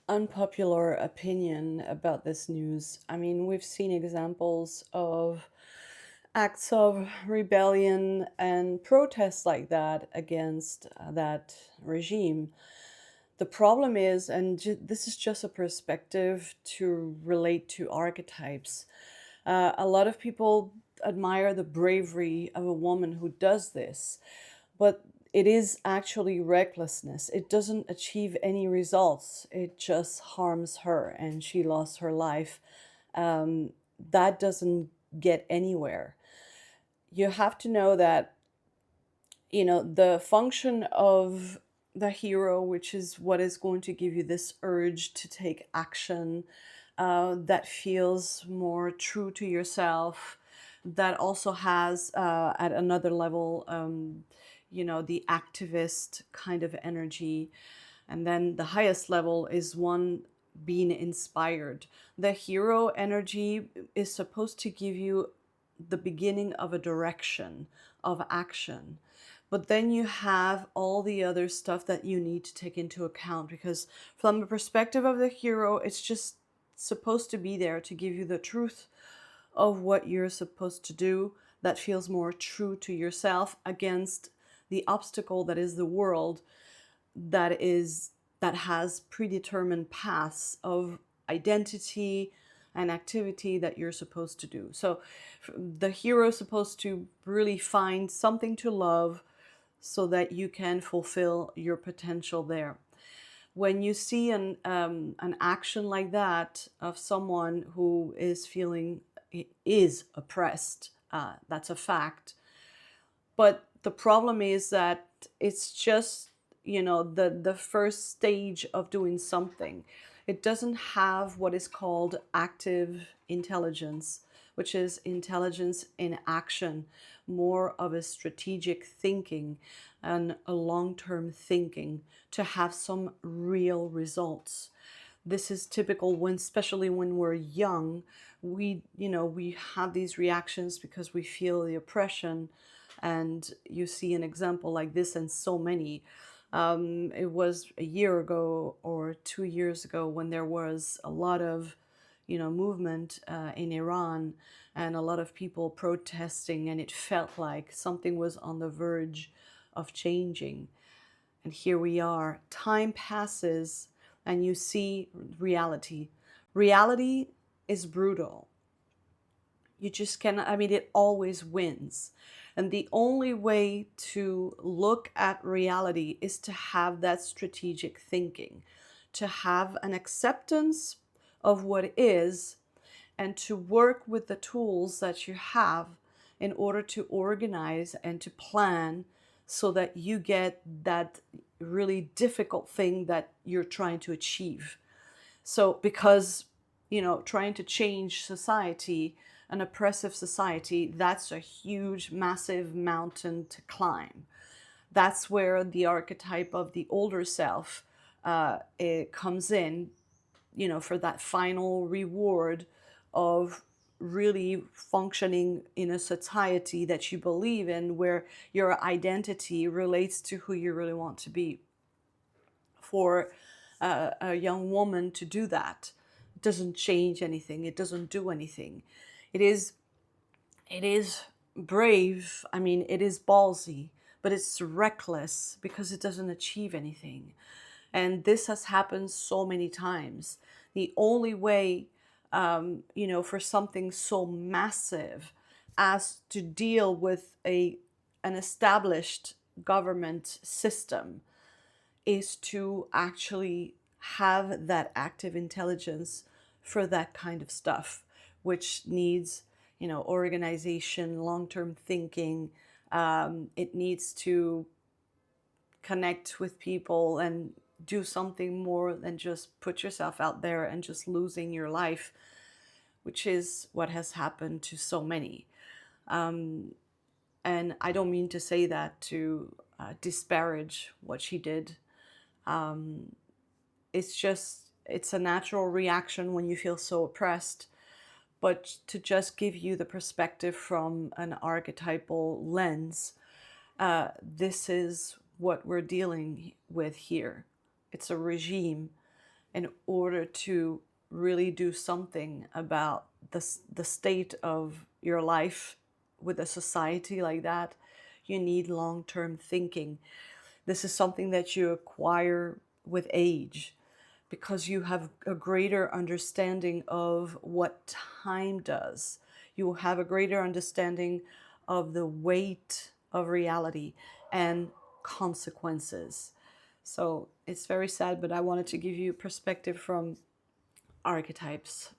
unpopular opinion about this news. I mean, we've seen examples of acts of rebellion and protests like that against that regime. The problem is, and this is just a perspective to relate to archetypes. A lot of people admire the bravery of a woman who does this, but it is actually recklessness. It doesn't achieve any results, it just harms her, and she lost her life. That doesn't get anywhere. You have to know that, the function of the hero, which is what is going to give you this urge to take action, that feels more true to yourself, that also has, at another level, the activist kind of energy. And then the highest level is one being inspired. The hero energy is supposed to give you the beginning of a direction of action. But then you have all the other stuff that you need to take into account, because from the perspective of the hero, it's just supposed to be there to give you the truth of what you're supposed to do that feels more true to yourself against the obstacle that is the world, that has predetermined paths of identity and activity that you're supposed to do. So the hero is supposed to really find something to love so that you can fulfill your potential there. When you see an action like that of someone who is feeling is oppressed, that's a fact. But the problem is that it's just, the first stage of doing something. It doesn't have what is called active intelligence, which is intelligence in action, more of a strategic thinking and a long-term thinking to have some real results. This is typical when, especially when we're young, we have these reactions because we feel the oppression. And you see an example like this and so many. It was a year ago or 2 years ago when there was a lot of, movement in Iran, and a lot of people protesting, and it felt like something was on the verge of changing. And here we are. Time passes, and you see reality. Reality is brutal. You just cannot, I mean, it always wins. And the only way to look at reality is to have that strategic thinking, to have an acceptance of what is, and to work with the tools that you have in order to organize and to plan so that you get that really difficult thing that you're trying to achieve. So, because, trying to change society, an oppressive society, that's a huge, massive mountain to climb. That's where the archetype of the older self, it comes in, for that final reward of really functioning in a society that you believe in, where your identity relates to who you really want to be. For a young woman to do that, it doesn't change anything. It doesn't do anything. It is it is brave. I mean, it is ballsy, but it's reckless because it doesn't achieve anything. And this has happened so many times. The only way, for something so massive as to deal with an established government system is to actually have that active intelligence for that kind of stuff, which needs, organization, long-term thinking. It needs to connect with people and do something more than just put yourself out there and just losing your life, which is what has happened to so many. And I don't mean to say that to disparage what she did. It's a natural reaction when you feel so oppressed. But to just give you the perspective from an archetypal lens, this is what we're dealing with here. It's a regime, in order to really do something about the state of your life with a society like that, you need long-term thinking. This is something that you acquire with age because you have a greater understanding of what time does. You will have a greater understanding of the weight of reality and consequences. So it's very sad, but I wanted to give you perspective from archetypes